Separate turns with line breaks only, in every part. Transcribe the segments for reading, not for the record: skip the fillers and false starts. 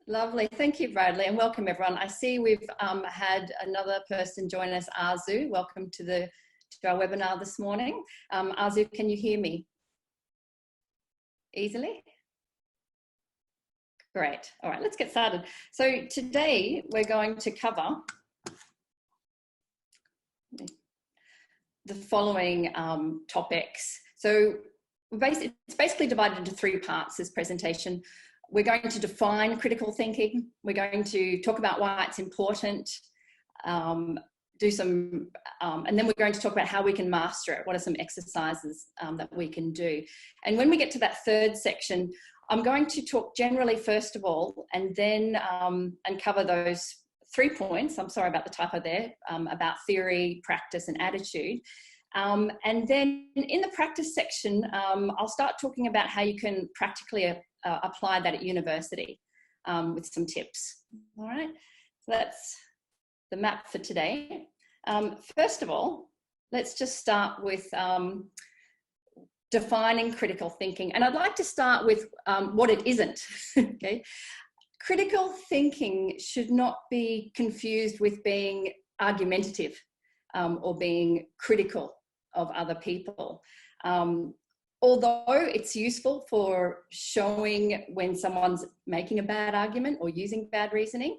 Lovely. Thank you, Bradley, and welcome everyone. I see we've had another person join us, Arzu. Welcome to our webinar this morning. Arzu, can you hear me easily? Great. All right, let's get started. So today we're going to cover the following topics. So it's basically divided into three parts, this presentation. We're going to define critical thinking. We're going to talk about why it's important, and then we're going to talk about how we can master it. What are some exercises that we can do? And when we get to that third section, I'm going to talk generally first of all, and then and cover those 3 points. I'm sorry about the typo there, about theory, practice, and attitude. And then in the practice section, I'll start talking about how you can practically apply that at university with some tips. All right, so that's the map for today. First of all, let's just start with defining critical thinking. And I'd like to start with what it isn't, okay? Critical thinking should not be confused with being argumentative or being critical of other people. Although it's useful for showing when someone's making a bad argument or using bad reasoning,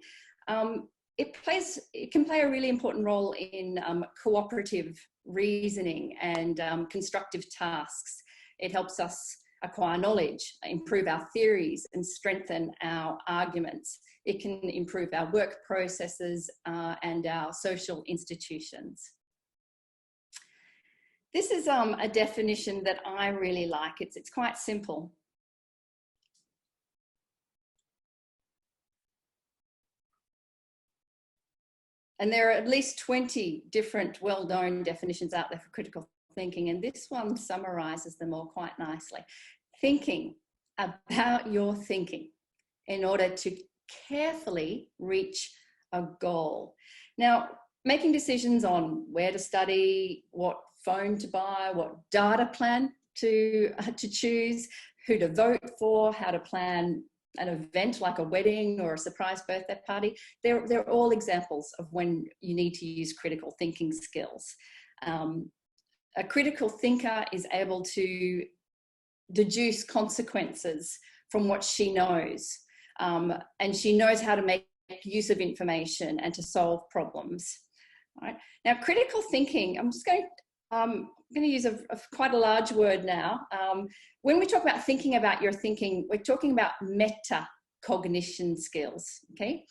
it can play a really important role in cooperative reasoning and constructive tasks. It helps us acquire knowledge, improve our theories, and strengthen our arguments. It can improve our work processes and our social institutions. This is a definition that I really like. It's quite simple. And there are at least 20 different well-known definitions out there for critical thinking, and this one summarizes them all quite nicely. Thinking about your thinking in order to carefully reach a goal. Now, making decisions on where to study, what phone to buy, what data plan to choose, who to vote for, how to plan an event like a wedding or a surprise birthday party, they're all examples of when you need to use critical thinking skills. A critical thinker is able to deduce consequences from what she knows, and she knows how to make use of information and to solve problems. All right. Now, critical thinking, I'm going to use quite a large word now. When we talk about thinking about your thinking, we're talking about metacognition skills, okay?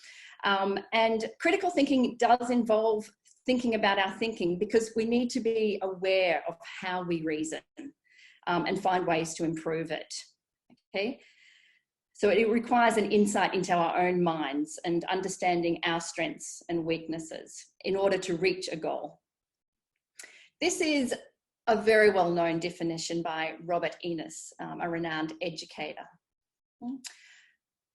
And critical thinking does involve thinking about our thinking because we need to be aware of how we reason and find ways to improve it, okay? So it requires an insight into our own minds and understanding our strengths and weaknesses in order to reach a goal. This is a very well-known definition by Robert Enos, a renowned educator.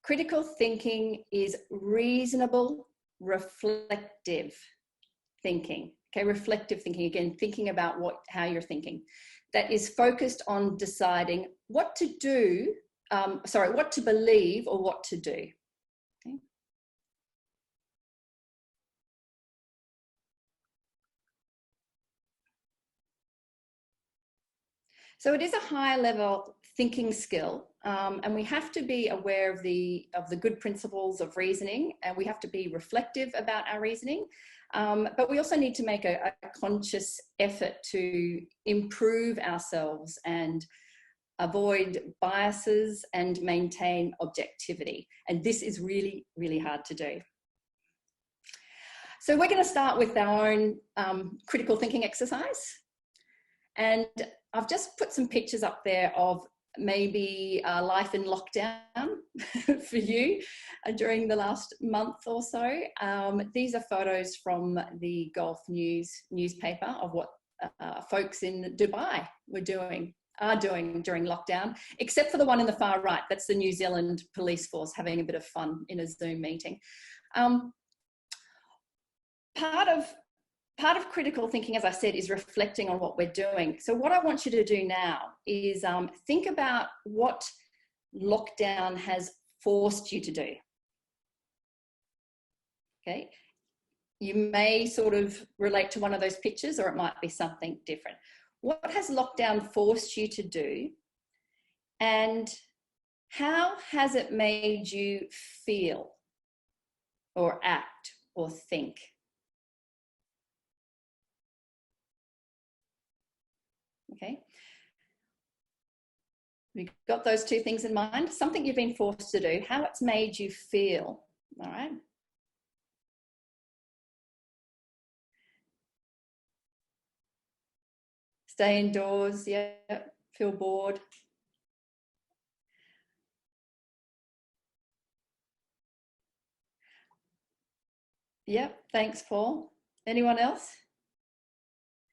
Critical thinking is reasonable, reflective thinking. Okay, reflective thinking, again, thinking about how you're thinking. That is focused on deciding what to do, what to believe or what to do. Okay. So it is a higher level thinking skill, and we have to be aware of the good principles of reasoning, and we have to be reflective about our reasoning, but we also need to make a conscious effort to improve ourselves and avoid biases and maintain objectivity. And this is really, really hard to do. So we're going to start with our own critical thinking exercise. And I've just put some pictures up there of maybe life in lockdown for you during the last month or so. These are photos from the Gulf News newspaper of what folks in Dubai are doing during lockdown, except for the one in the far right. That's the New Zealand police force having a bit of fun in a Zoom meeting. Part of critical thinking, as I said, is reflecting on what we're doing. So what I want you to do now is think about what lockdown has forced you to do. Okay. You may sort of relate to one of those pictures, or it might be something different. What has lockdown forced you to do? And how has it made you feel or act or think? Okay. We've got those two things in mind. Something you've been forced to do, how it's made you feel. All right. Stay indoors, yeah, feel bored. Yep, thanks, Paul. Anyone else?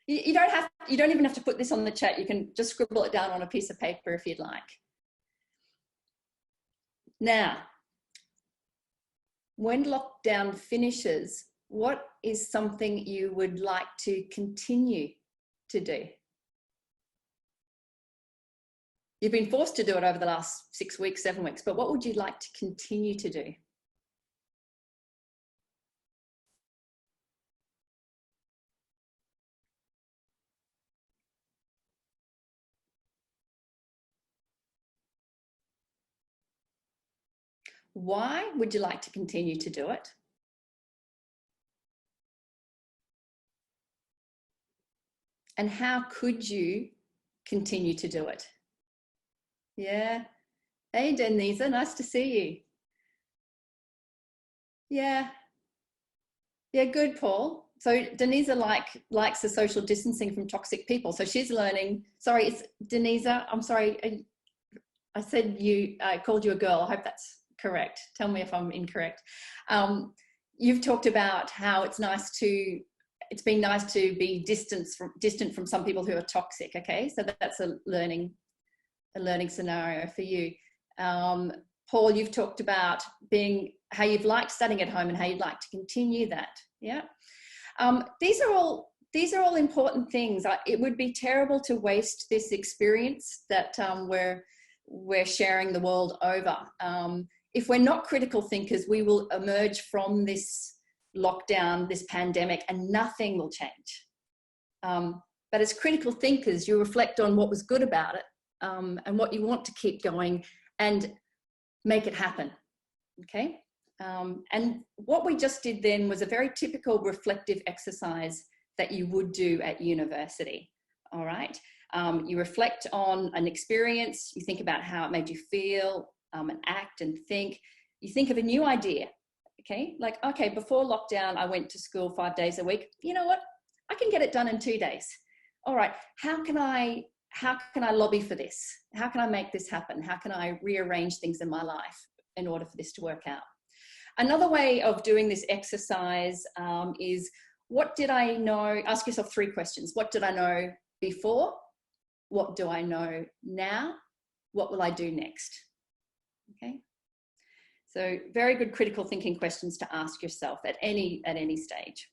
You don't even have to put this on the chat. You can just scribble it down on a piece of paper if you'd like. Now, when lockdown finishes, what is something you would like to continue to do? You've been forced to do it over the last 6 weeks, 7 weeks, but what would you like to continue to do? Why would you like to continue to do it? And how could you continue to do it? Yeah. Hey, Denisa, nice to see you. Yeah. Yeah, good, Paul. So Denisa likes the social distancing from toxic people. So she's learning. Sorry, it's Denisa. I'm sorry. I said I called you a girl. I hope that's correct. Tell me if I'm incorrect. You've talked about how it's been nice to be distant from some people who are toxic. Okay, so that's a learning scenario for you. Paul, you've talked about how you've liked studying at home and how you'd like to continue that. Yeah. These are all important things. It would be terrible to waste this experience that we're sharing the world over. If we're not critical thinkers, we will emerge from this lockdown, this pandemic, and nothing will change. But as critical thinkers, you reflect on what was good about it, and what you want to keep going and make it happen. Okay. And what we just did then was a very typical reflective exercise that you would do at university. All right. You reflect on an experience, you think about how it made you feel, and act and think. You think of a new idea. Okay. Like, okay, before lockdown, I went to school 5 days a week. You know what? I can get it done in 2 days. All right. How can I lobby for this? How can I make this happen? How can I rearrange things in my life in order for this to work out? Another way of doing this exercise is, what did I know? Ask yourself 3 questions. What did I know before? What do I know now? What will I do next? Okay. So very good critical thinking questions to ask yourself at any stage.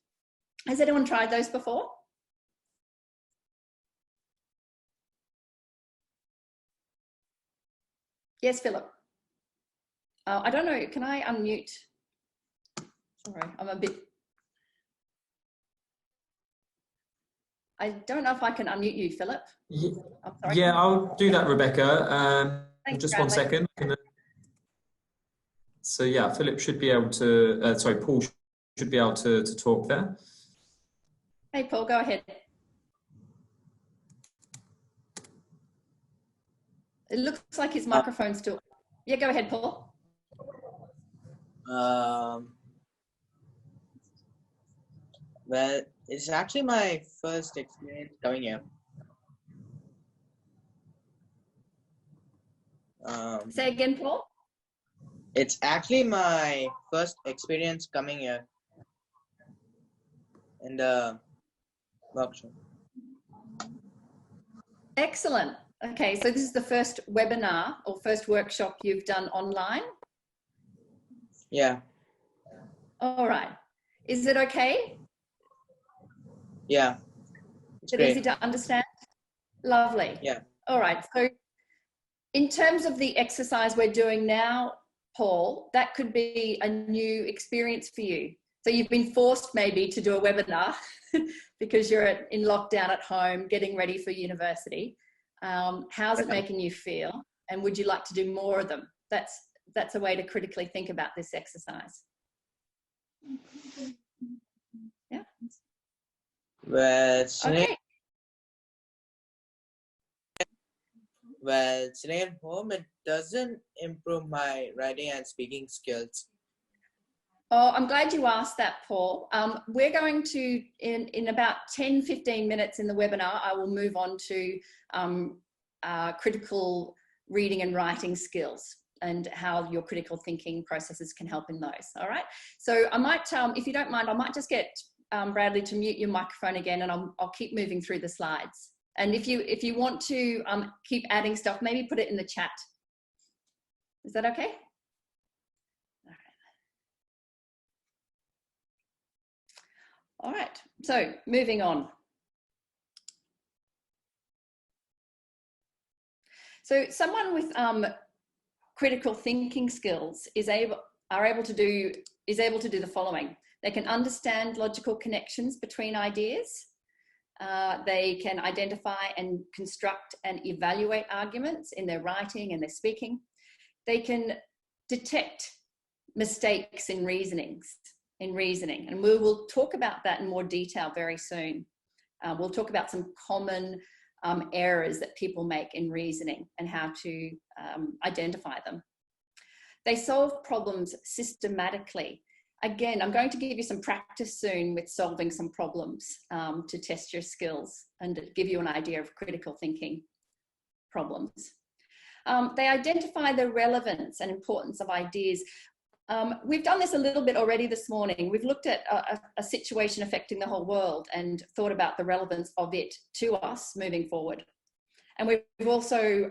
Has anyone tried those before? Yes, Philip. I don't know. Can I unmute? Sorry, I'm a bit. I don't know if I can unmute you, Philip. I'm sorry.
Yeah, I'll do that, Rebecca.
Thanks,
just
Bradley.
1 second. So yeah, Philip should be able to, Paul should be able to talk there.
Hey, Paul, go ahead. It looks like his microphone's still. Yeah, go ahead, Paul.
Well, it's actually my first experience coming here.
Say again, Paul.
It's actually my first experience coming here in the workshop.
Excellent. Okay, so this is the first webinar or first workshop you've done online?
Yeah.
All right. Is it okay?
Yeah.
Is it easy to understand? Lovely.
Yeah.
All right. So in terms of the exercise we're doing now, Paul, that could be a new experience for you. So you've been forced maybe to do a webinar because you're in lockdown at home, getting ready for university. How's it making you feel? And would you like to do more of them? That's a way to critically think about this exercise. Yeah.
Well,
Okay.
Sitting at home, it doesn't improve my writing and speaking skills.
Oh, I'm glad you asked that, Paul. We're going to, in about 10, 15 minutes in the webinar, I will move on to critical reading and writing skills and how your critical thinking processes can help in those. All right. So I might, if you don't mind, I might just get Bradley to mute your microphone again, and I'll keep moving through the slides. And if you want to keep adding stuff, maybe put it in the chat. Is that okay? All right, so moving on. So someone with critical thinking skills is able to do the following. They can understand logical connections between ideas. They can identify and construct and evaluate arguments in their writing and their speaking. They can detect mistakes in reasoning, and we will talk about that in more detail very soon. We'll talk about some common errors that people make in reasoning and how to identify them. They solve problems systematically. Again, I'm going to give you some practice soon with solving some problems to test your skills and give you an idea of critical thinking problems. They identify the relevance and importance of ideas. We've done this a little bit already this morning. We've looked at a situation affecting the whole world and thought about the relevance of it to us moving forward. And we've also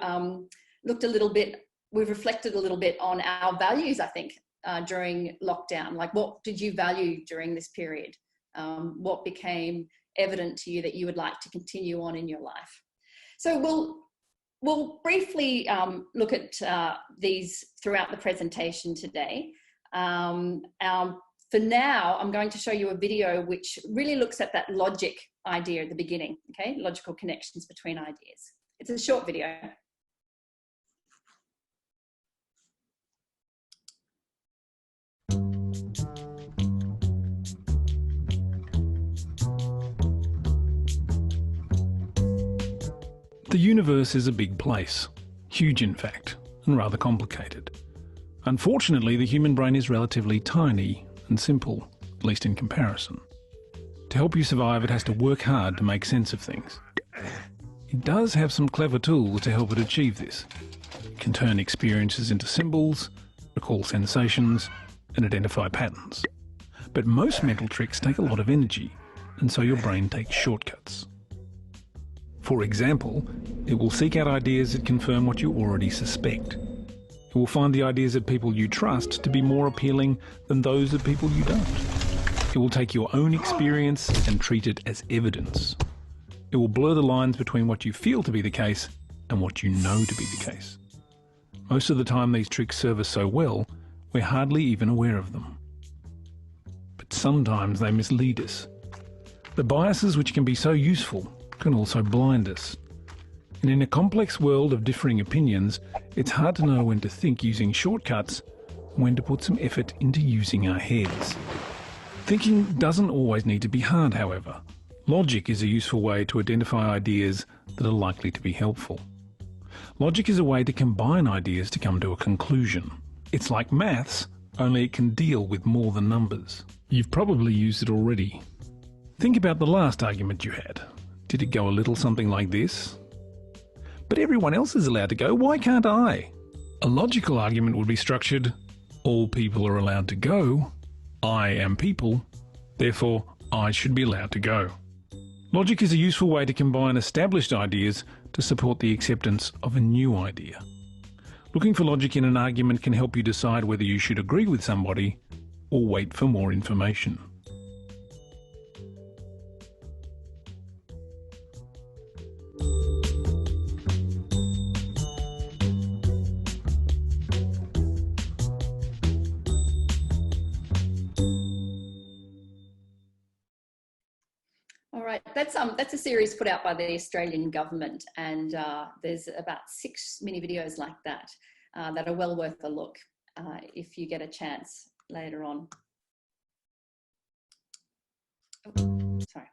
looked a little bit, we've reflected a little bit on our values, I think, during lockdown. Like, what did you value during this period? What became evident to you that you would like to continue on in your life? So we'll briefly look at these throughout the presentation today. For now, I'm going to show you a video which really looks at that logic idea at the beginning, okay? Logical connections between ideas. It's a short video.
The universe is a big place, huge in fact, and rather complicated. Unfortunately, the human brain is relatively tiny and simple, at least in comparison. To help you survive, it has to work hard to make sense of things. It does have some clever tools to help it achieve this. It can turn experiences into symbols, recall sensations, and identify patterns. But most mental tricks take a lot of energy, and so your brain takes shortcuts. For example, it will seek out ideas that confirm what you already suspect. It will find the ideas of people you trust to be more appealing than those of people you don't. It will take your own experience and treat it as evidence. It will blur the lines between what you feel to be the case and what you know to be the case. Most of the time these tricks serve us so well, we're hardly even aware of them. But sometimes they mislead us. The biases which can be so useful can also blind us. And in a complex world of differing opinions, it's hard to know when to think using shortcuts and when to put some effort into using our heads. Thinking doesn't always need to be hard, however. Logic is a useful way to identify ideas that are likely to be helpful. Logic is a way to combine ideas to come to a conclusion. It's like maths, only it can deal with more than numbers. You've probably used it already. Think about the last argument you had. Did it go a little something like this? But everyone else is allowed to go, why can't I? A logical argument would be structured, all people are allowed to go, I am people, therefore I should be allowed to go. Logic is a useful way to combine established ideas to support the acceptance of a new idea. Looking for logic in an argument can help you decide whether you should agree with somebody or wait for more information.
that's a series put out by the Australian government, and there's about 6 mini videos like that that are well worth a look if you get a chance later on. Oh, sorry.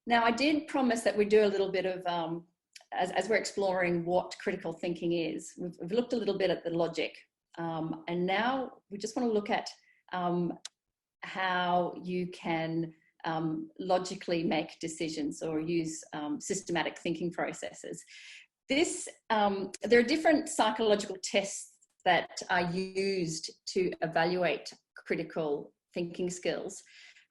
Now, I did promise that we'd do a little bit of, as we're exploring what critical thinking is, we've looked a little bit at the logic, and now we just want to look at how you can logically make decisions or use systematic thinking processes. There are different psychological tests that are used to evaluate critical thinking skills.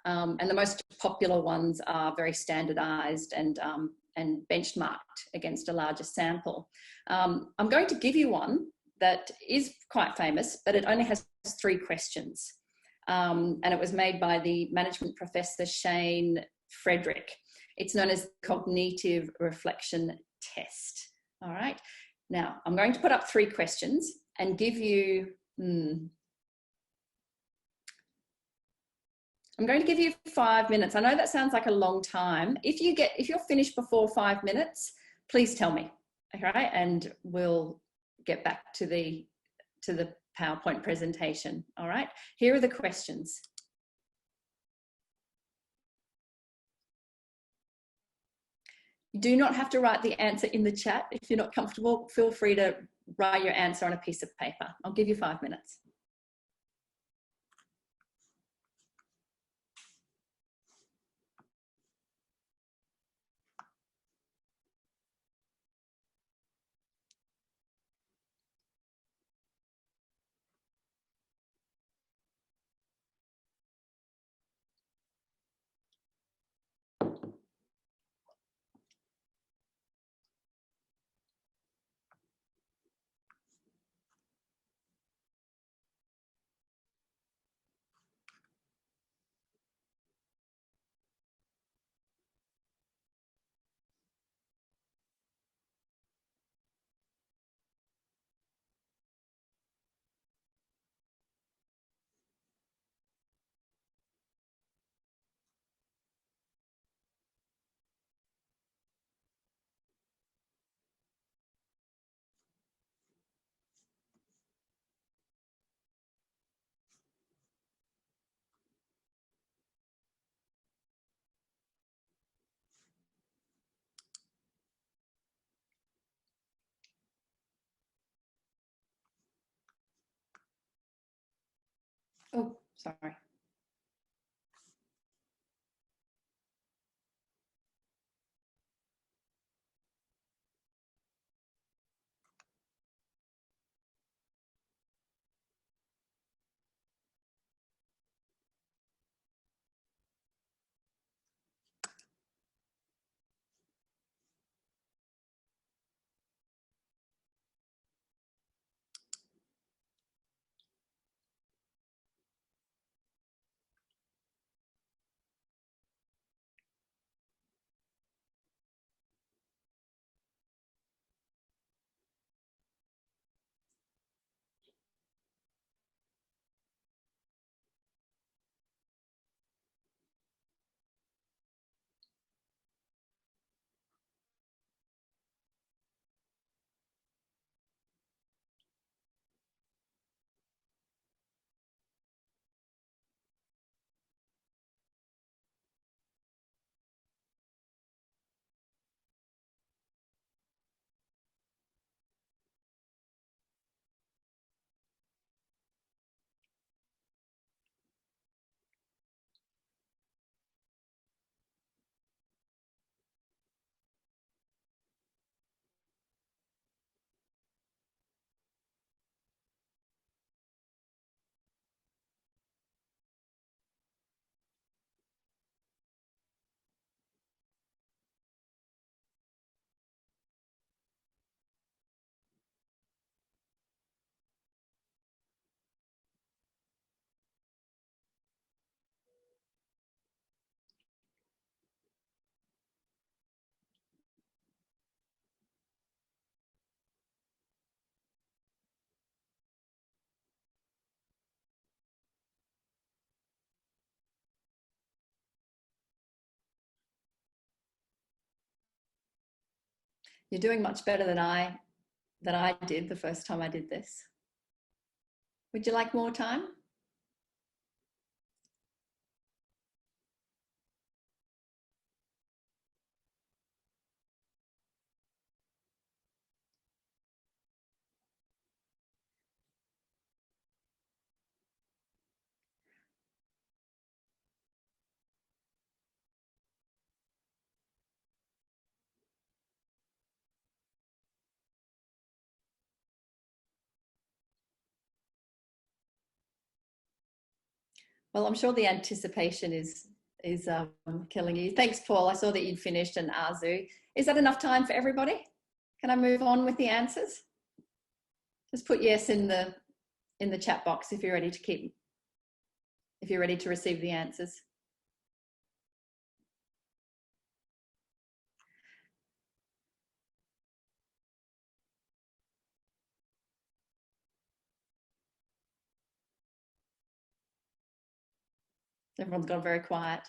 And the most popular ones are very standardized and benchmarked against a larger sample. I'm going to give you one that is quite famous, but it only has 3 questions. And it was made by the management professor Shane Frederick. It's known as cognitive reflection test. All right. Now, I'm going to put up 3 questions and give you, I'm going to give you 5 minutes. I know that sounds like a long time. If you're finished before 5 minutes, please tell me, okay? And we'll get back to the PowerPoint presentation, all right? Here are the questions. You do not have to write the answer in the chat. If you're not comfortable, feel free to write your answer on a piece of paper. I'll give you 5 minutes. Oh, sorry. You're doing much better than I did the first time I did this. Would you like more time? Well, I'm sure the anticipation is killing you. Thanks, Paul. I saw that you'd finished, and Arzu. Is that enough time for everybody? Can I move on with the answers? Just put yes in the chat box if you're ready to receive the answers. Everyone's gone very quiet.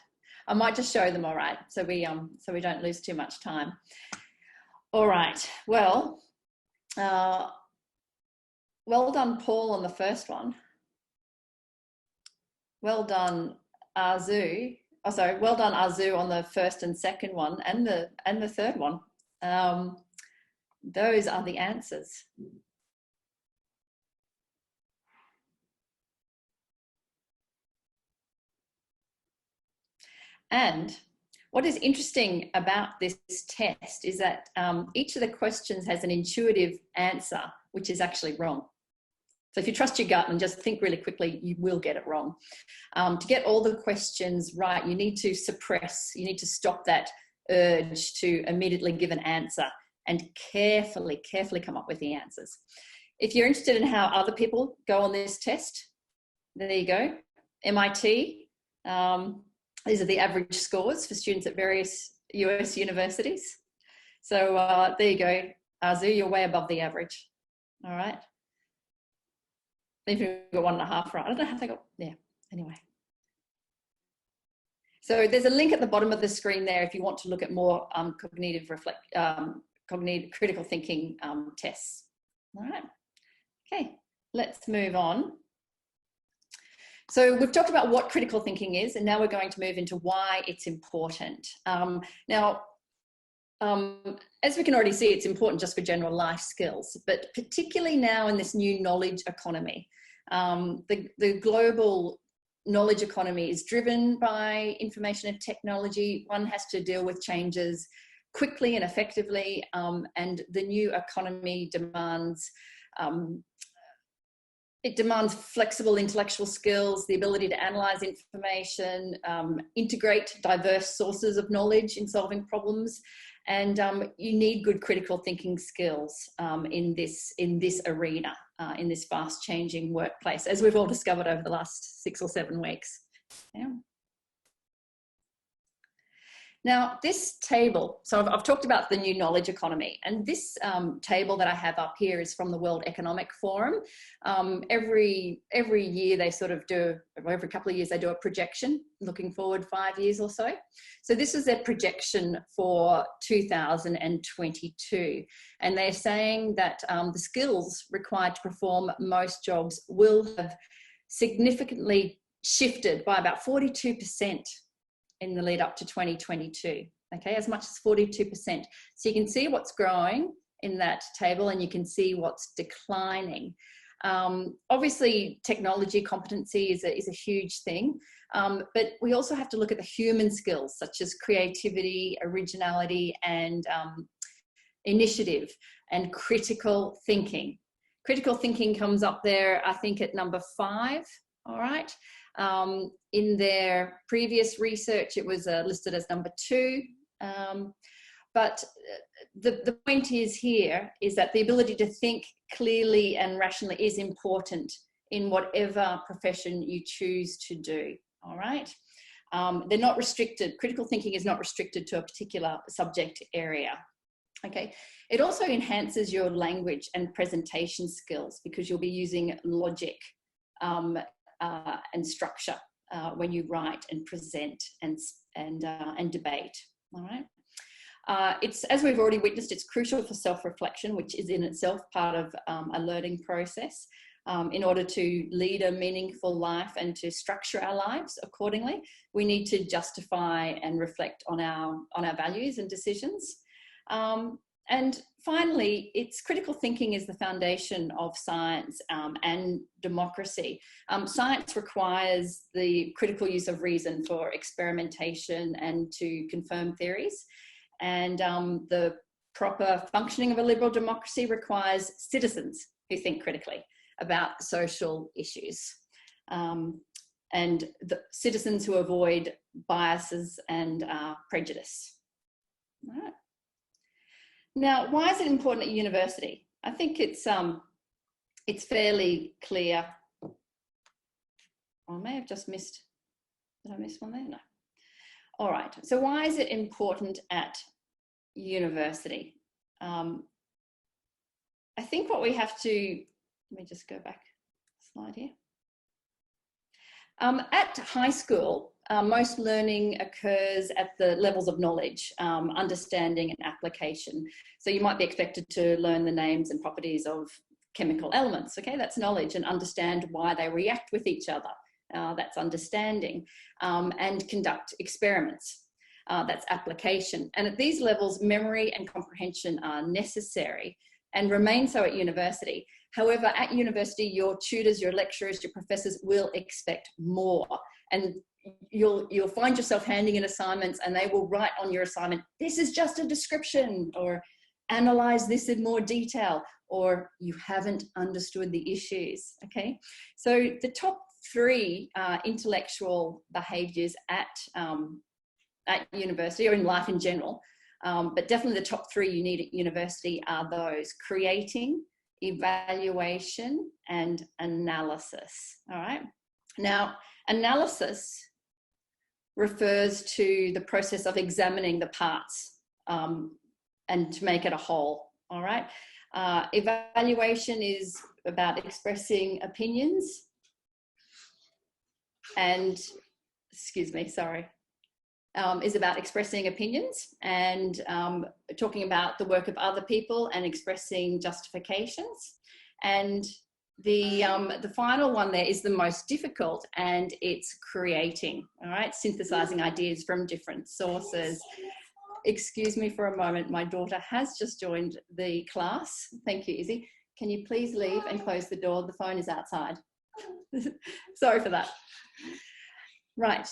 I might just show them, all right, so we don't lose too much time. All right. Well, well done, Paul, on the first one. Well done, Arzu. Oh, sorry. Well done, Arzu, on the first and second one, and the third one. Those are the answers. And what is interesting about this test is that each of the questions has an intuitive answer, which is actually wrong. So if you trust your gut and just think really quickly, you will get it wrong. To get all the questions right, you need to stop that urge to immediately give an answer and carefully come up with the answers. If you're interested in how other people go on this test, there you go. MIT, these are the average scores for students at various US universities. So there you go, Arzu, you're way above the average. All right. They've got 1.5 right. I don't know how they got, yeah, anyway. So there's a link at the bottom of the screen there if you want to look at more cognitive critical thinking tests. All right. Okay, let's move on. So we've talked about what critical thinking is, and now we're going to move into why it's important. As we can already see, it's important just for general life skills, but particularly now in this new knowledge economy. The global knowledge economy is driven by information and technology. One has to deal with changes quickly and effectively, and the new economy demands flexible intellectual skills, the ability to analyze information, integrate diverse sources of knowledge in solving problems. And you need good critical thinking skills in this arena, in this fast changing workplace, as we've all discovered over the last 6 or 7 weeks. Yeah. Now, this table, so I've talked about the new knowledge economy, and this table that I have up here is from the World Economic Forum. Every year they sort of do, or every couple of years they do a projection looking forward 5 years or so. So this is their projection for 2022. And they're saying that the skills required to perform most jobs will have significantly shifted by about 42% in the lead up to 2022, okay, as much as 42%. So you can see what's growing in that table and you can see what's declining. Obviously, technology competency is a huge thing, but we also have to look at the human skills such as creativity, originality, and initiative, and critical thinking. Critical thinking comes up there, I think, at number 5, all right? In their previous research, it was listed as number 2. But the point is here is that the ability to think clearly and rationally is important in whatever profession you choose to do, all right? They're not restricted. Critical thinking is not restricted to a particular subject area, okay? It also enhances your language and presentation skills because you'll be using logic and structure when you write and present and debate. All right. It's, as we've already witnessed, it's crucial for self-reflection, which is in itself part of a learning process. In order to lead a meaningful life and to structure our lives accordingly, we need to justify and reflect on our values and decisions. And finally, it's critical thinking is the foundation of science and democracy. Science requires the critical use of reason for experimentation and to confirm theories. And the proper functioning of a liberal democracy requires citizens who think critically about social issues, and the citizens who avoid biases and prejudice. All right. Now, why is it important at university? I think it's fairly clear. I may have just missed, did I miss one there? No. All right, so why is it important at university? I think what we have to, let me just go back a slide here. At high school, most learning occurs at the levels of knowledge, understanding and application. So you might be expected to learn the names and properties of chemical elements, okay? That's knowledge, and understand why they react with each other. That's understanding, and conduct experiments. That's application. And at these levels, memory and comprehension are necessary and remain so at university. However, at university, your tutors, your lecturers, your professors will expect more. And you'll find yourself handing in assignments and they will write on your assignment, this is just a description, or analyze this in more detail, or you haven't understood the issues, okay? So the top three intellectual behaviours at university, or in life in general, but definitely the top three you need at university are those: creating, evaluation, and analysis. All right. Now, analysis refers to the process of examining the parts and to make it a whole. All right. Evaluation is about expressing opinions and, excuse me, sorry. Is about expressing opinions and talking about the work of other people and expressing justifications. And the final one there is the most difficult, and it's creating, all right? Synthesizing ideas from different sources. Excuse me for a moment, my daughter has just joined the class. Thank you, Izzy. Can you please leave and close the door? The phone is outside. Sorry for that. Right,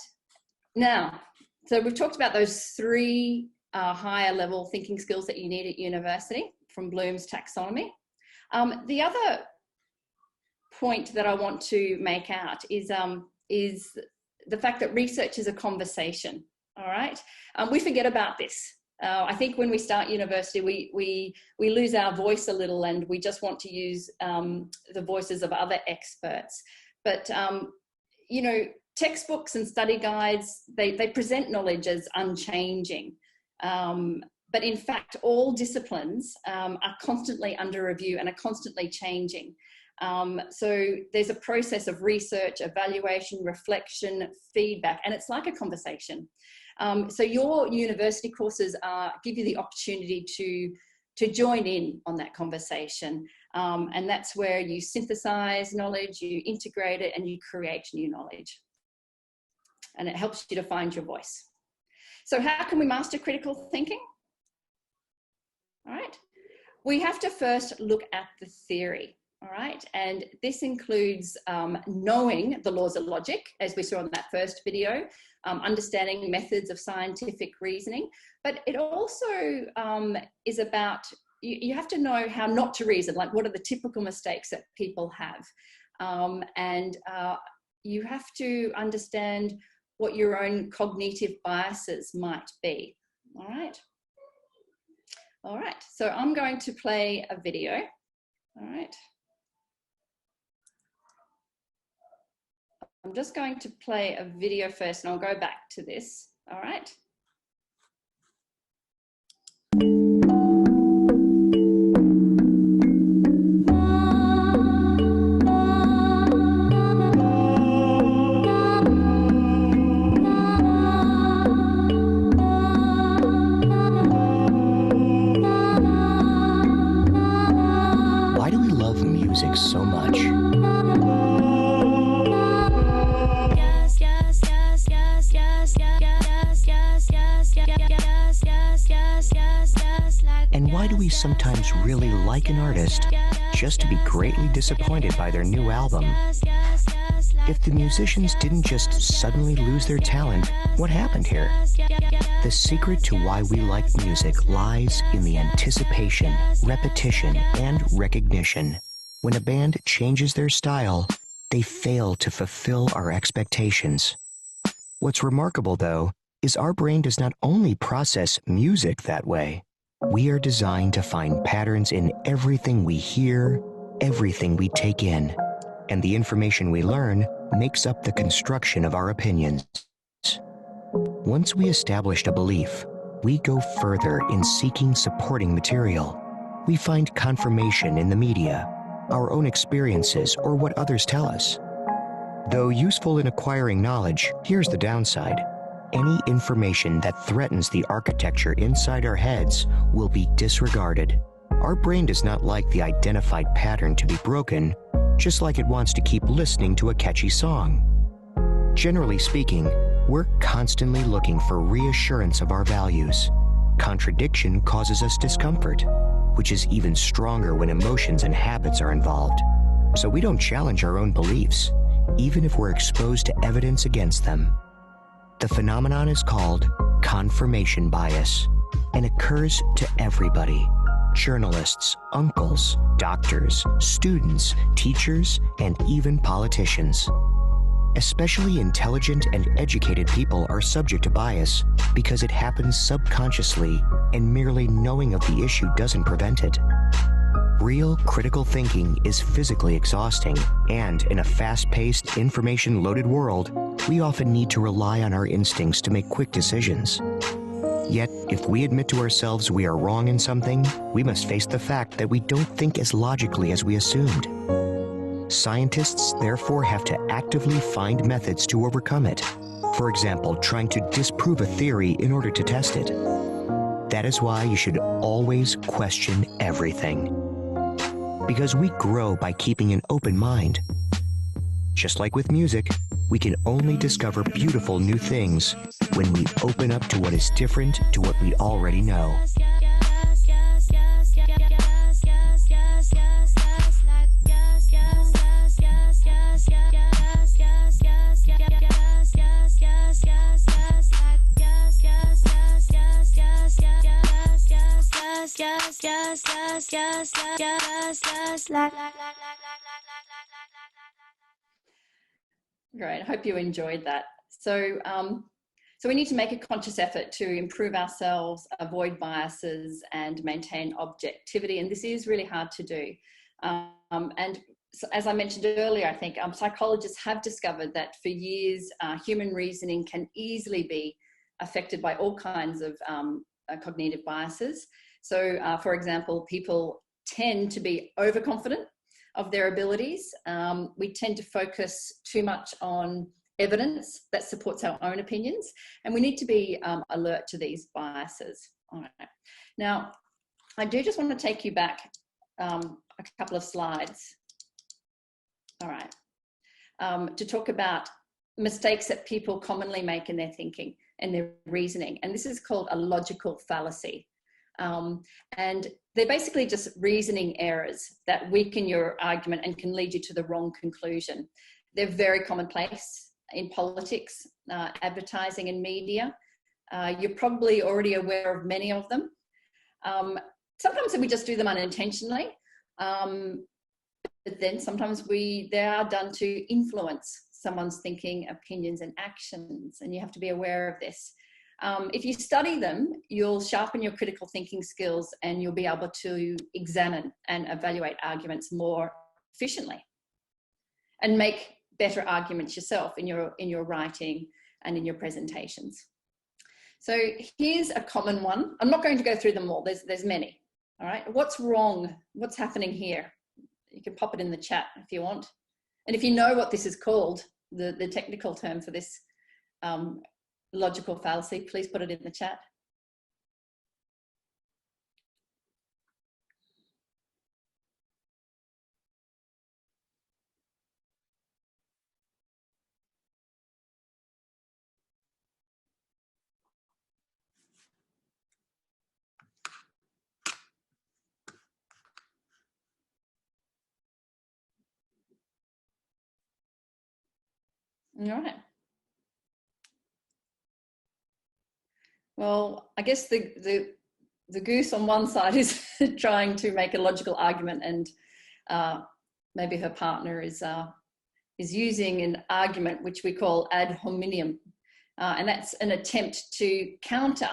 now, so we've talked about those three higher level thinking skills that you need at university from Bloom's taxonomy. The other point that I want to make out is the fact that research is a conversation, all right? We forget about this. I think when we start university, we lose our voice a little, and we just want to use the voices of other experts. But, you know, textbooks and study guides, they present knowledge as unchanging. But in fact, all disciplines are constantly under review and are constantly changing. So there's a process of research, evaluation, reflection, feedback, and it's like a conversation. So your university courses give you the opportunity to join in on that conversation. And that's where you synthesize knowledge, you integrate it, and you create new knowledge. And it helps you to find your voice. So how can we master critical thinking? All right. We have to first look at the theory. All right. And this includes knowing the laws of logic, as we saw in that first video, understanding methods of scientific reasoning. But it also is about, you have to know how not to reason, like what are the typical mistakes that people have. And you have to understand what your own cognitive biases might be. All right. All right. So I'm going to play a video. All right. I'm just going to play a video first, and I'll go back to this. All right.
we sometimes really like an artist just to be greatly disappointed by their new album? If the musicians didn't just suddenly lose their talent, what happened here? The secret to why we like music lies in the anticipation, repetition, and recognition. When a band changes their style, they fail to fulfill our expectations. What's remarkable, though, is our brain does not only process music that way. We are designed to find patterns in everything we hear, everything we take in, and the information we learn makes up the construction of our opinions. Once we established a belief, we go further in seeking supporting material. We find confirmation in the media, our own experiences, or what others tell us. Though useful in acquiring knowledge, here's the downside. Any information that threatens the architecture inside our heads will be disregarded. Our brain does not like the identified pattern to be broken, just like it wants to keep listening to a catchy song. Generally speaking, we're constantly looking for reassurance of our values. Contradiction causes us discomfort, which is even stronger when emotions and habits are involved. So we don't challenge our own beliefs, even if we're exposed to evidence against them. The phenomenon is called confirmation bias and occurs to everybody: journalists, uncles, doctors, students, teachers, and even politicians. Especially intelligent and educated people are subject to bias because it happens subconsciously and merely knowing of the issue doesn't prevent it. Real critical thinking is physically exhausting, and in a fast-paced, information-loaded world, we often need to rely on our instincts to make quick decisions. Yet, if we admit to ourselves we are wrong in something, we must face the fact that we don't think as logically as we assumed. Scientists therefore have to actively find methods to overcome it. For example, trying to disprove a theory in order to test it. That is why you should always question everything. Because we grow by keeping an open mind. Just like with music, we can only discover beautiful new things when we open up to what is different to what we already know.
Great. I hope you enjoyed that. So we need to make a conscious effort to improve ourselves, avoid biases, and maintain objectivity. And this is really hard to do. And so, as I mentioned earlier, I think psychologists have discovered that for years, human reasoning can easily be affected by all kinds of cognitive biases. So, for example, people tend to be overconfident of their abilities. We tend to focus too much on evidence that supports our own opinions, and we need to be alert to these biases. All right. Now, I do just want to take you back a couple of slides. All right. To talk about mistakes that people commonly make in their thinking and their reasoning. And this is called a logical fallacy. And they're basically just reasoning errors that weaken your argument and can lead you to the wrong conclusion. They're very commonplace in politics, advertising, and media. You're probably already aware of many of them. Sometimes we just do them unintentionally, but then sometimes they are done to influence someone's thinking, opinions, and actions, and you have to be aware of this. If you study them, you'll sharpen your critical thinking skills and you'll be able to examine and evaluate arguments more efficiently and make better arguments yourself in your writing and in your presentations. So here's a common one. I'm not going to go through them all. There's many. All right. What's wrong? What's happening here? You can pop it in the chat if you want. And if you know what this is called, the technical term for this logical fallacy, please put it in the chat. All right. Well, I guess the goose on one side is trying to make a logical argument, and maybe her partner is using an argument which we call ad hominem, and that's an attempt to counter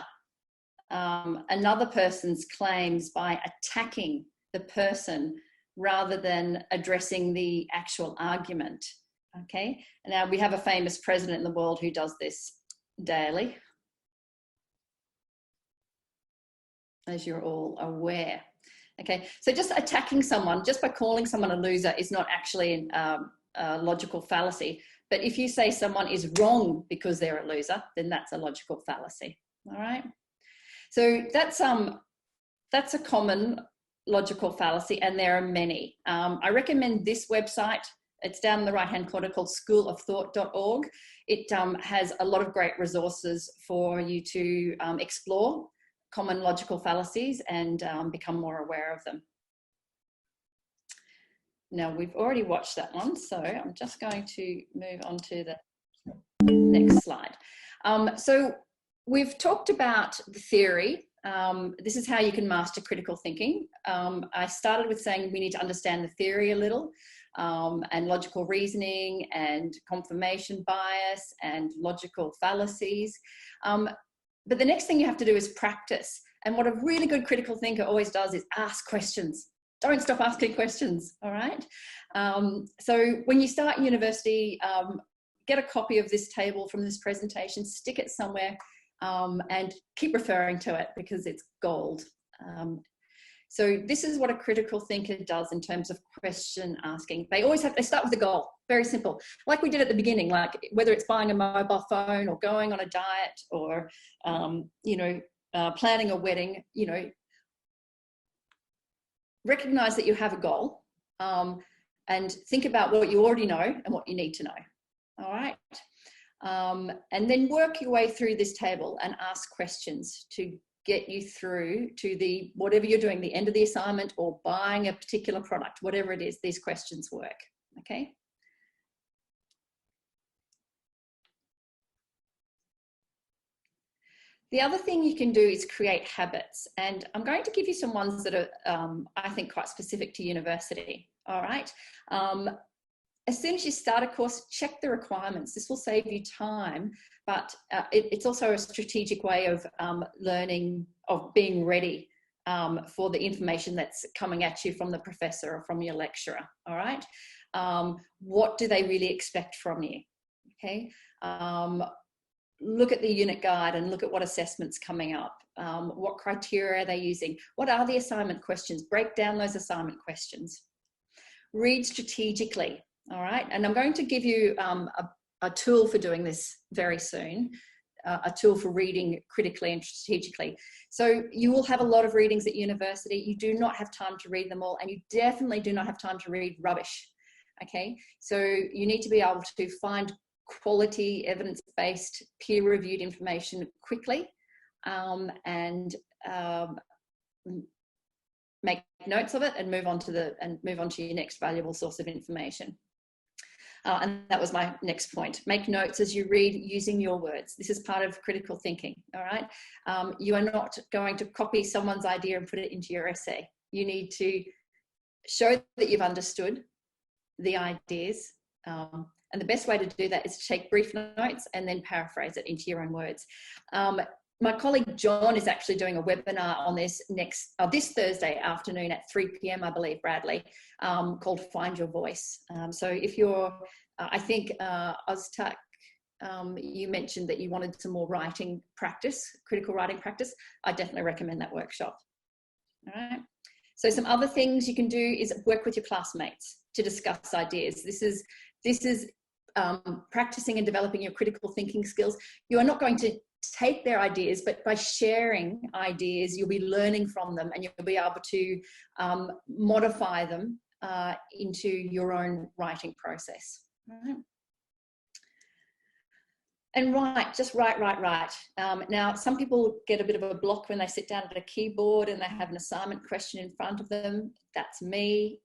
another person's claims by attacking the person rather than addressing the actual argument. Okay, now we have a famous president in the world who does this daily, as you're all aware. Okay, so just attacking someone, just by calling someone a loser, is not actually a logical fallacy. But if you say someone is wrong because they're a loser, then that's a logical fallacy. All right. So that's a common logical fallacy, and there are many. I recommend this website. It's down in the right-hand corner, called schoolofthought.org. It has a lot of great resources for you to explore common logical fallacies and become more aware of them. Now, we've already watched that one, so I'm just going to move on to the next slide. So we've talked about the theory. This is how you can master critical thinking. I started with saying we need to understand the theory a little, and logical reasoning and confirmation bias and logical fallacies. But the next thing you have to do is practice. And what a really good critical thinker always does is ask questions. Don't stop asking questions, all right? So when you start university, get a copy of this table from this presentation, stick it somewhere, and keep referring to it because it's gold. So this is what a critical thinker does in terms of question asking. They start with a goal, very simple. Like we did at the beginning, like whether it's buying a mobile phone or going on a diet or, planning a wedding, recognize that you have a goal, and think about what you already know and what you need to know. All right. And then work your way through this table and ask questions to get you through to whatever you're doing, the end of the assignment or buying a particular product, whatever it is, these questions work. Okay. The other thing you can do is create habits, and I'm going to give you some ones that are, I think, quite specific to university. All right. As soon as you start a course, check the requirements. This will save you time, but it's also a strategic way of learning, of being ready for the information that's coming at you from the professor or from your lecturer. All right. What do they really expect from you? Okay. Look at the unit guide and look at what assessments coming up. What criteria are they using? What are the assignment questions? Break down those assignment questions. Read strategically, all right? And I'm going to give you a tool for doing this very soon, a tool for reading critically and strategically. So you will have a lot of readings at university. You do not have time to read them all, and you definitely do not have time to read rubbish, okay? So you need to be able to find quality, evidence-based, peer-reviewed information quickly, and make notes of it and move on to your next valuable source of information. And that was my next point. Make notes as you read using your words. This is part of critical thinking, all right? You are not going to copy someone's idea and put it into your essay. You need to show that you've understood the ideas, and the best way to do that is to take brief notes and then paraphrase it into your own words. My colleague John is actually doing a webinar on this this Thursday afternoon at 3 p.m, I believe, Bradley, called Find Your Voice. So if you're, I think Oztak, you mentioned that you wanted some more writing practice, critical writing practice. I definitely recommend that workshop. All right. So some other things you can do is work with your classmates to discuss ideas. This is practicing and developing your critical thinking skills. You are not going to take their ideas, but by sharing ideas, you'll be learning from them, and you'll be able to modify them into your own writing process. Right. And just write. Now, some people get a bit of a block when they sit down at a keyboard and they have an assignment question in front of them. That's me.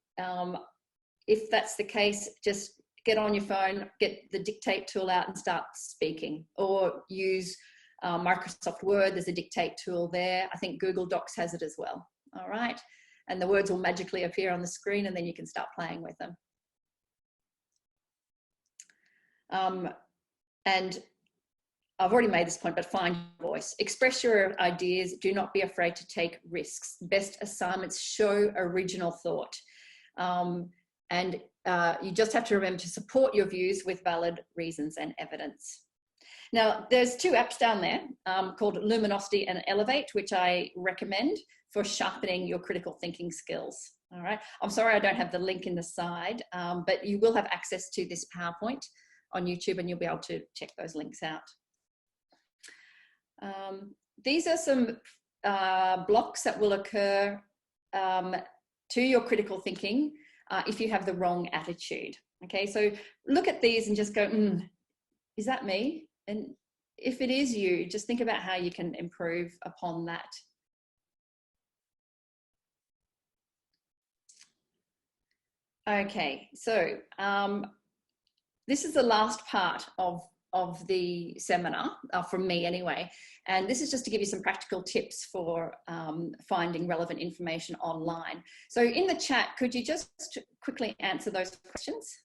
If that's the case, just get on your phone, get the dictate tool out and start speaking, or use Microsoft Word. There's a dictate tool there. I think Google Docs has it as well. All right. And the words will magically appear on the screen, and then you can start playing with them. And I've already made this point, but find your voice. Express your ideas. Do not be afraid to take risks. Best assignments show original thought. And you just have to remember to support your views with valid reasons and evidence. Now, there's 2 apps down there called Luminosity and Elevate, which I recommend for sharpening your critical thinking skills. All right. I'm sorry I don't have the link in the side, but you will have access to this PowerPoint on YouTube, and you'll be able to check those links out. These are some blocks that will occur to your critical thinking if you have the wrong attitude. Okay, so look at these and just go, is that me? And if it is you, just think about how you can improve upon that. Okay, so this is the last part of the seminar, from me anyway, and this is just to give you some practical tips for finding relevant information online. So in the chat, could you just quickly answer those questions?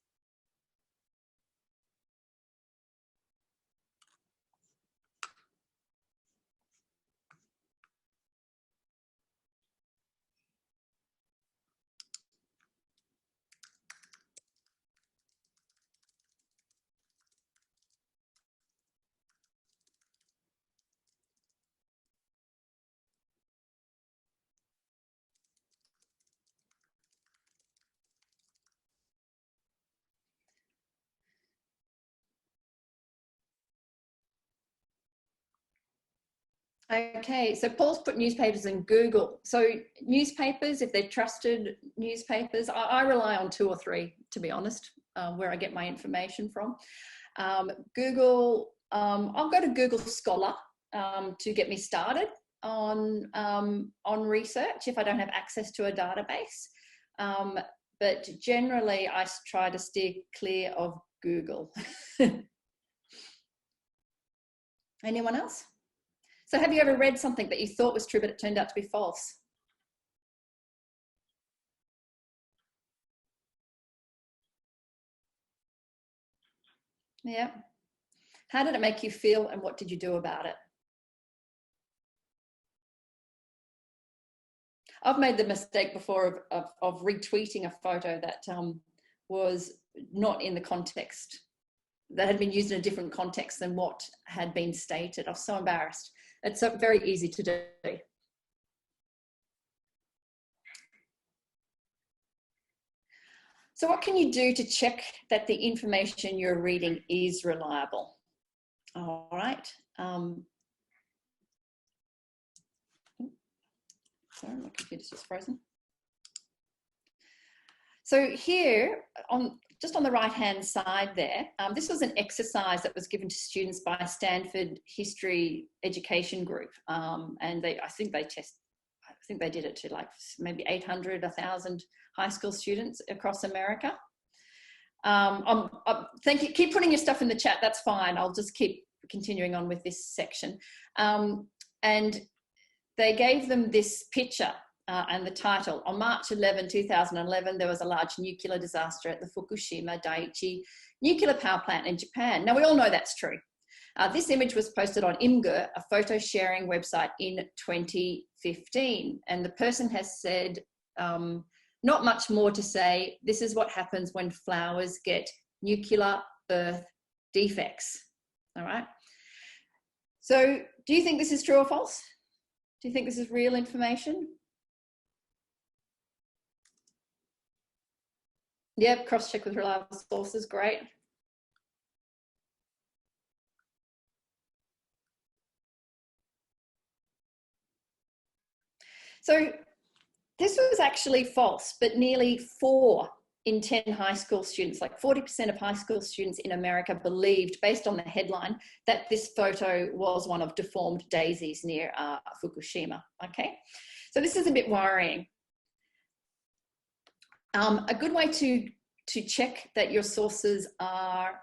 Okay, so Paul's put newspapers in Google. So newspapers, if they're trusted newspapers, I rely on 2 or 3, to be honest, where I get my information from. Google, I'll go to Google Scholar to get me started on research if I don't have access to a database. But generally, I try to steer clear of Google. Anyone else? So have you ever read something that you thought was true, but it turned out to be false? Yeah. How did it make you feel, and what did you do about it? I've made the mistake before of retweeting a photo that was not in the context, that had been used in a different context than what had been stated. I was so embarrassed. It's very easy to do. So what can you do to check that the information you're reading is reliable? All right. Sorry, my computer's just frozen. So here, just on the right-hand side there, this was an exercise that was given to students by Stanford History Education Group, and I think they did it to like maybe 800, 1,000 high school students across America. Thank you. Keep putting your stuff in the chat. That's fine. I'll just keep continuing on with this section. And they gave them this picture. And the title, on March 11, 2011, there was a large nuclear disaster at the Fukushima Daiichi nuclear power plant in Japan. Now, we all know that's true. This image was posted on Imgur, a photo sharing website, in 2015. And the person has said, not much more to say. This is what happens when flowers get nuclear birth defects. All right. So do you think this is true or false? Do you think this is real information? Yep, cross-check with reliable sources, great. So this was actually false, but nearly 4 in 10 high school students, like 40% of high school students in America, believed, based on the headline, that this photo was one of deformed daisies near Fukushima, okay? So this is a bit worrying. A good way to to check that your sources are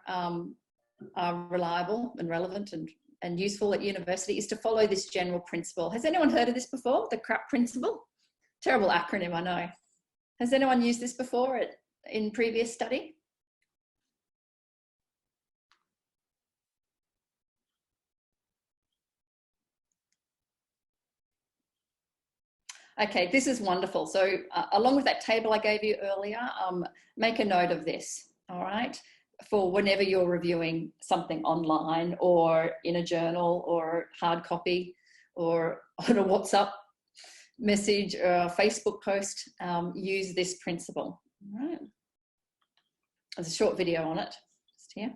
reliable and relevant and useful at university is to follow this general principle. Has anyone heard of this before? The CRAP principle? Terrible acronym, I know. Has anyone used this before in previous study? Okay, this is wonderful. So along with that table I gave you earlier, make a note of this, all right? For whenever you're reviewing something online or in a journal or hard copy or on a WhatsApp message or a Facebook post, use this principle, all right? There's a short video on it, just here.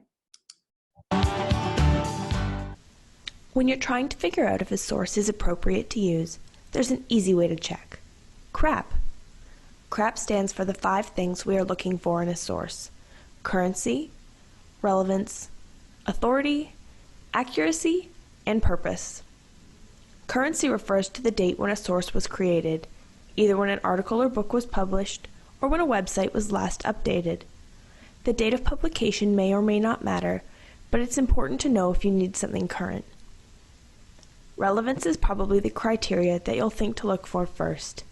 When you're trying to figure out if a source is appropriate to use, there's an easy way to check. CRAP. CRAP stands for the 5 things we are looking for in a source: currency, relevance, authority, accuracy, and purpose. Currency refers to the date when a source was created, either when an article or book was published, or when a website was last updated. The date of publication may or may not matter, but it's important to know if you need something current. Relevance is probably the criteria that you'll think to look for first.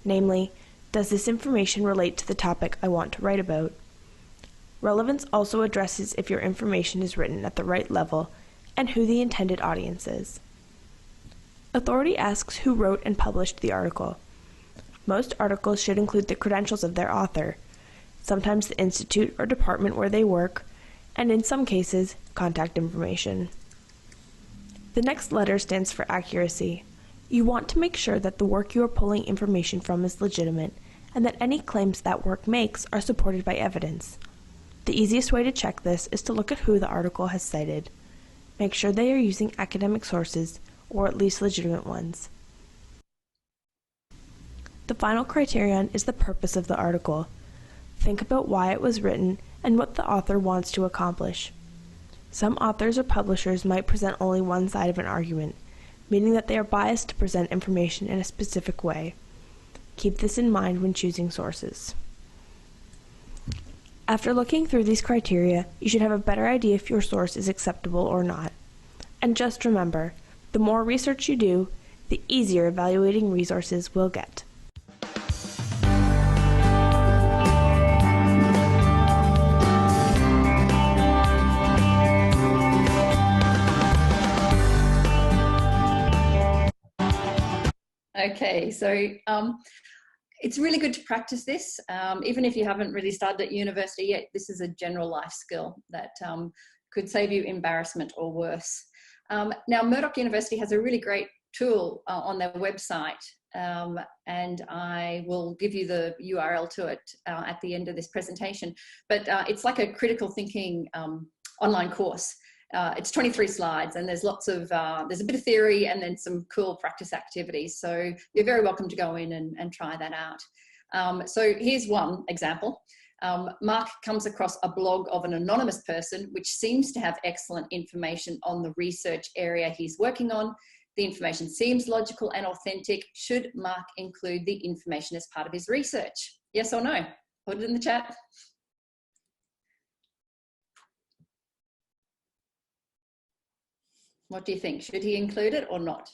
Namely, does this information relate to the topic I want to write about? Relevance also addresses if your information is written at the right level and who the intended audience is. Authority asks who wrote and published the article. Most articles should include the credentials of their author, sometimes the institute or department where they work, and in some cases, contact information. The next letter stands for accuracy. You want to make sure that the work you are pulling information from is legitimate, and that any claims that work makes are supported by evidence. The easiest way to check this is to look at who the article has cited. Make sure they are using academic sources, or at least legitimate ones. The final criterion is the purpose of the article. Think about why it was written and what the author wants to accomplish. Some authors or publishers might present only one side of an argument, meaning that they are biased to present information in a specific way. Keep this in mind when choosing sources. After looking through these criteria, you should have a better idea if your source is acceptable or not. And just remember, the more research you do, the easier evaluating resources will get.
Okay, so it's really good to practice this. Even if you haven't really started at university yet, this is a general life skill that could save you embarrassment or worse. Now, Murdoch University has a really great tool on their website, and I will give you the URL to it at the end of this presentation. But it's like a critical thinking online course. It's 23 slides, and there's lots of, there's a bit of theory and then some cool practice activities. So you're very welcome to go in and try that out. So here's one example. Mark comes across a blog of an anonymous person, which seems to have excellent information on the research area he's working on. The information seems logical and authentic. Should Mark include the information as part of his research? Yes or no? Put it in the chat. What do you think? Should he include it or not?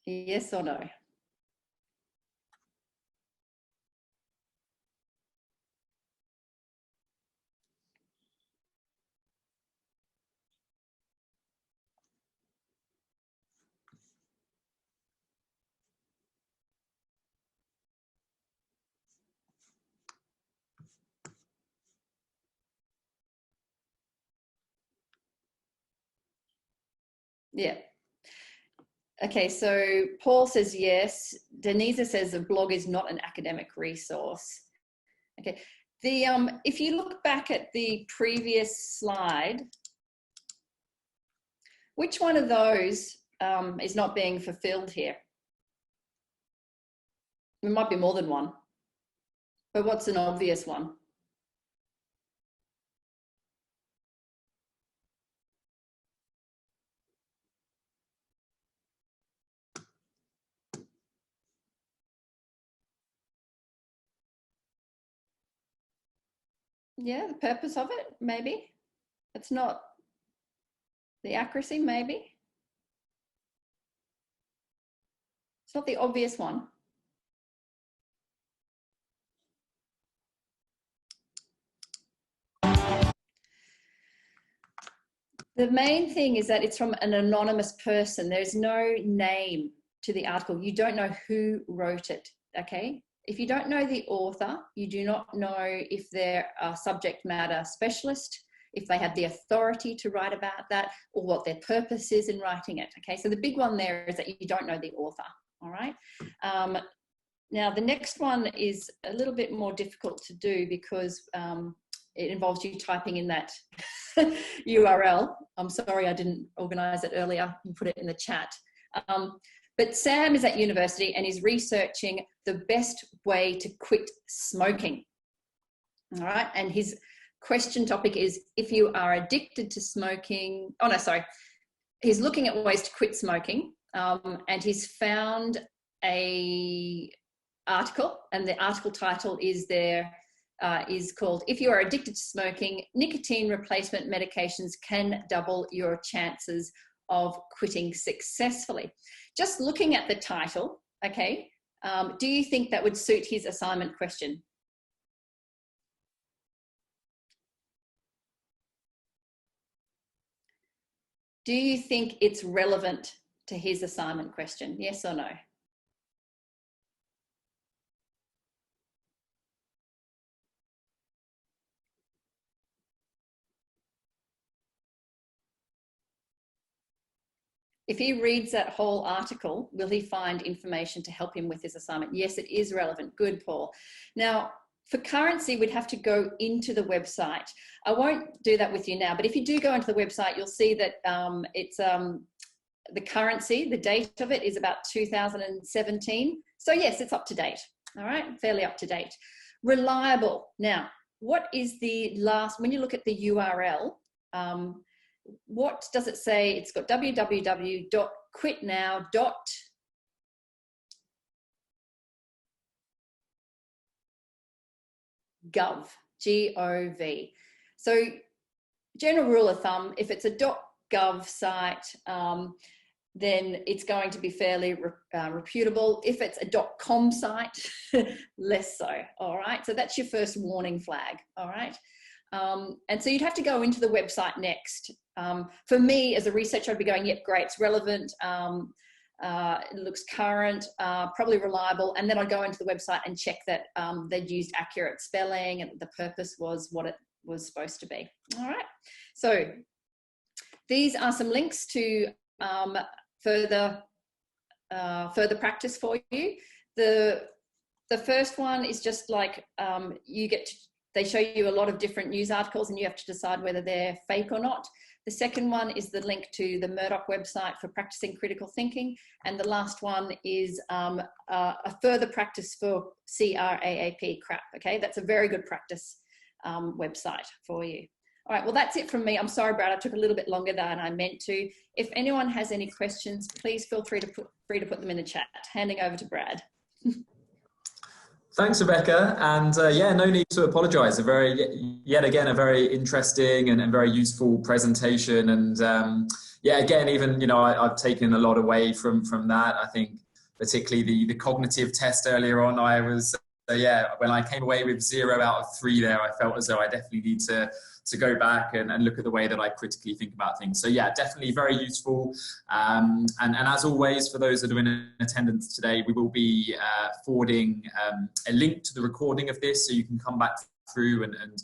Yes or no? Yeah. Okay, so Paul says yes. Denisa says a blog is not an academic resource. Okay, if you look back at the previous slide, which one of those is not being fulfilled here? There might be more than one, but what's an obvious one? Yeah, the purpose of it, maybe. It's not the accuracy, maybe. It's not the obvious one. The main thing is that it's from an anonymous person. There's no name to the article. You don't know who wrote it, okay? If you don't know the author, you do not know if they're a subject matter specialist, if they have the authority to write about that, or what their purpose is in writing it, okay? So the big one there is that you don't know the author, all right? Now, the next one is a little bit more difficult to do because it involves you typing in that URL. I'm sorry I didn't organise it earlier and put it in the chat. But Sam is at university and is researching the best way to quit smoking. All right, and his question topic is, if you are addicted to smoking, oh no, sorry. He's looking at ways to quit smoking, and he's found a article, and the article title is called, "If you are addicted to smoking, nicotine replacement medications can double your chances of quitting successfully." Just looking at the title, okay, do you think that would suit his assignment question? Do you think it's relevant to his assignment question? Yes or no? If he reads that whole article, will he find information to help him with his assignment? Yes, it is relevant. Good, Paul. Now, for currency, we'd have to go into the website. I won't do that with you now, but if you do go into the website, you'll see that it's the currency, the date of it is about 2017. So yes, it's up to date. All right, fairly up to date. Reliable. Now, what is the last, when you look at the URL, what does it say? It's got www.quitnow.gov, G-O-V. So general rule of thumb, if it's a .gov site, then it's going to be fairly reputable. If it's a .com site, less so, all right? So that's your first warning flag, all right? And so you'd have to go into the website next. For me, as a researcher, I'd be going, yep, great, it's relevant, it looks current, probably reliable, and then I'd go into the website and check that they'd used accurate spelling and the purpose was what it was supposed to be. All right, so these are some links to further practice for you. The first one is just like they show you a lot of different news articles and you have to decide whether they're fake or not. The second one is the link to the Murdoch website for practicing critical thinking. And the last one is a further practice for CRAAP, CRAP, okay? That's a very good practice website for you. All right, well, that's it from me. I'm sorry, Brad, I took a little bit longer than I meant to. If anyone has any questions, please feel free to put them in the chat. Handing over to Brad.
Thanks, Rebecca. And yeah, no need to apologise. Yet again, a very interesting and very useful presentation. And yeah, again, even, you know, I've taken a lot away from that. I think particularly the cognitive test earlier on, I was, yeah, when I came away with 0 out of 3 there, I felt as though I definitely need to go back and look at the way that I critically think about things. So yeah, definitely very useful. And as always, for those that are in attendance today, we will be forwarding a link to the recording of this so you can come back through and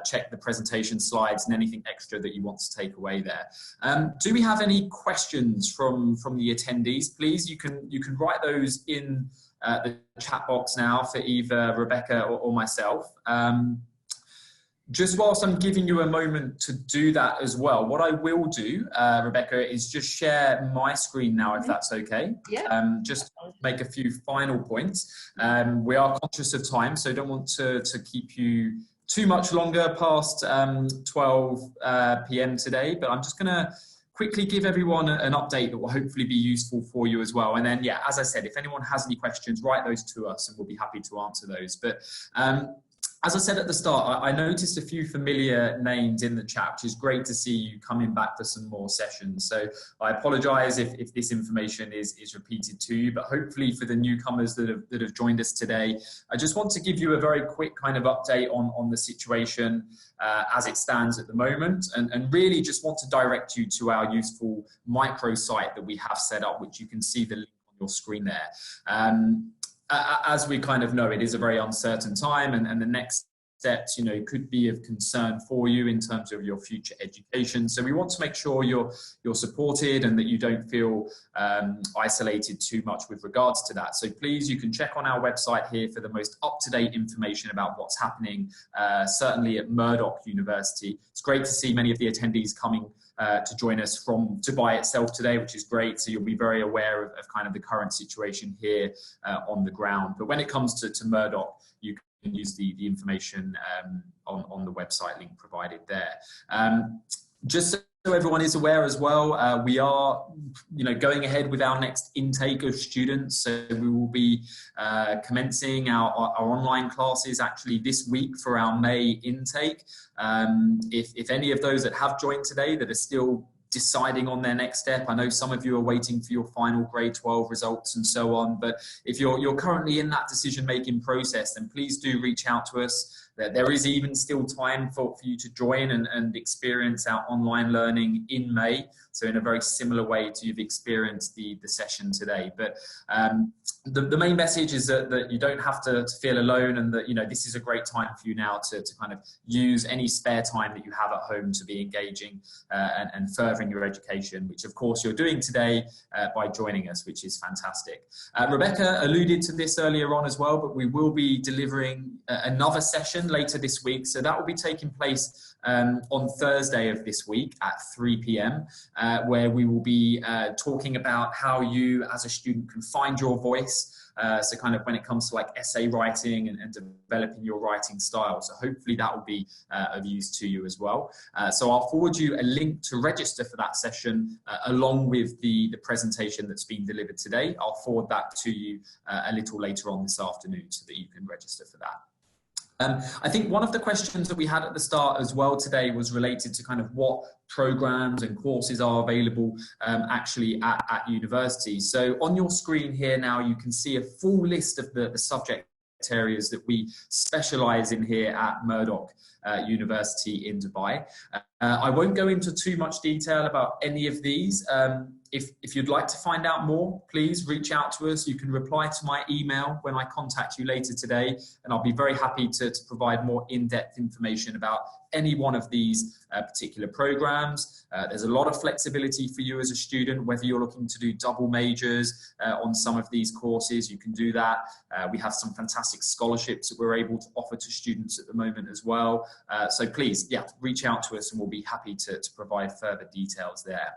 check the presentation slides and anything extra that you want to take away there. Do we have any questions from the attendees? Please, you can write those in the chat box now for either Rebecca or myself. Just whilst I'm giving you a moment to do that as well, what I will do, Rebecca, is just share my screen now, if that's okay.
Yeah.
Just make a few final points. We are conscious of time, so don't want to keep you too much longer past 12 p.m. today, but I'm just going to quickly give everyone an update that will hopefully be useful for you as well. And then, yeah, as I said, if anyone has any questions, write those to us and we'll be happy to answer those. But as I said at the start, I noticed a few familiar names in the chat, which is great to see you coming back for some more sessions. So I apologize if this information is repeated to you, but hopefully for the newcomers that have joined us today, I just want to give you a very quick kind of update on the situation as it stands at the moment, and really just want to direct you to our useful microsite that we have set up, which you can see the link on your screen there. As we kind of know, it is a very uncertain time, and the next steps, could be of concern for you in terms of your future education. So we want to make sure you're supported and that you don't feel isolated too much with regards to that. So please, you can check on our website here for the most up-to-date information about what's happening, certainly at Murdoch University. It's great to see many of the attendees coming to join us from Dubai itself today, which is great. So you'll be very aware of kind of the current situation here on the ground. But when it comes to Murdoch, you can use the information on the website link provided there. Just so everyone is aware as well, we are going ahead with our next intake of students. So we will be commencing our online classes actually this week for our May intake. If any of those that have joined today that are still deciding on their next step, I know some of you are waiting for your final grade 12 results and so on, but if you're currently in that decision-making process, then please do reach out to us. There is even still time for you to join and experience our online learning in May. So in a very similar way to you've experienced the session today. But the main message is that you don't have to feel alone, and that this is a great time for you now to kind of use any spare time that you have at home to be engaging and furthering your education, which of course you're doing today by joining us, which is fantastic. Rebecca alluded to this earlier on as well, but we will be delivering another session later this week. So that will be taking place on Thursday of this week at 3 p.m, where we will be talking about how you as a student can find your voice. So kind of when it comes to like essay writing and developing your writing style. So hopefully that will be of use to you as well. So I'll forward you a link to register for that session along with the presentation that's been delivered today. I'll forward that to you a little later on this afternoon so that you can register for that. I think one of the questions that we had at the start as well today was related to kind of what programs and courses are available actually at university. So on your screen here now, you can see a full list of the subject areas that we specialize in here at Murdoch University in Dubai. I won't go into too much detail about any of these. If you'd like to find out more, please reach out to us. You can reply to my email when I contact you later today, and I'll be very happy to provide more in-depth information about any one of these particular programs. There's a lot of flexibility for you as a student, whether you're looking to do double majors on some of these courses, you can do that. We have some fantastic scholarships that we're able to offer to students at the moment as well. So please, reach out to us and we'll be happy to provide further details there.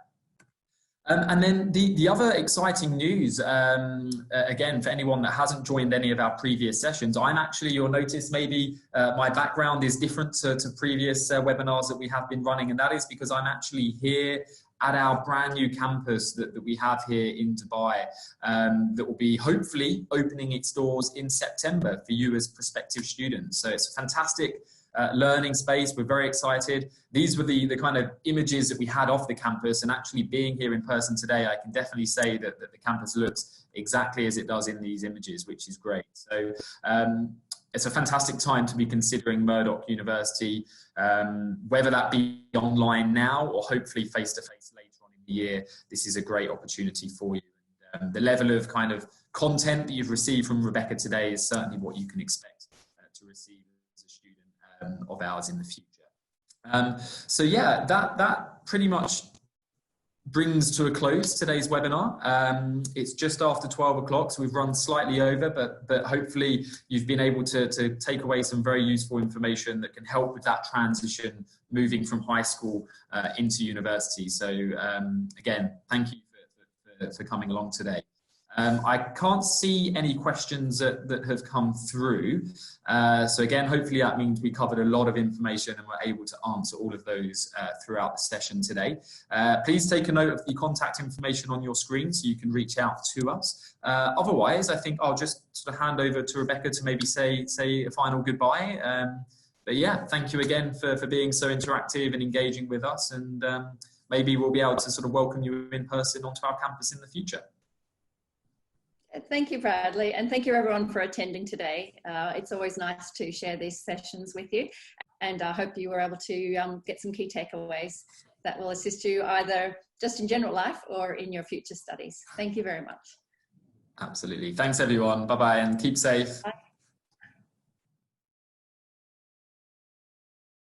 And then the other exciting news, again, for anyone that hasn't joined any of our previous sessions, I'm actually, you'll notice maybe my background is different to previous webinars that we have been running, and that is because I'm actually here at our brand new campus that we have here in Dubai, that will be hopefully opening its doors in September for you as prospective students. So it's a fantastic learning space. We're very excited. These were the kind of images that we had off the campus, and actually being here in person today, I can definitely say that the campus looks exactly as it does in these images, which is great. So it's a fantastic time to be considering Murdoch University, whether that be online now or hopefully face-to-face later on in the year. This is a great opportunity for you. The level of kind of content that you've received from Rebecca today is certainly what you can expect to receive as a student of ours in the future. So yeah, that pretty much brings to a close today's webinar. It's just after 12 o'clock, so we've run slightly over, but hopefully you've been able to take away some very useful information that can help with that transition moving from high school into university. So again, thank you for coming along today. I can't see any questions that have come through. So again, hopefully that means we covered a lot of information and we're able to answer all of those throughout the session today. Please take a note of the contact information on your screen so you can reach out to us. Otherwise, I think I'll just sort of hand over to Rebecca to maybe say a final goodbye. But yeah, thank you again for being so interactive and engaging with us. And maybe we'll be able to sort of welcome you in person onto our campus in the future.
Thank you, Bradley, and thank you everyone for attending today. It's always nice to share these sessions with you, and I hope you were able to get some key takeaways that will assist you either just in general life or in your future studies. Thank you very much.
Absolutely. Thanks everyone. Bye-bye and keep safe.
Bye.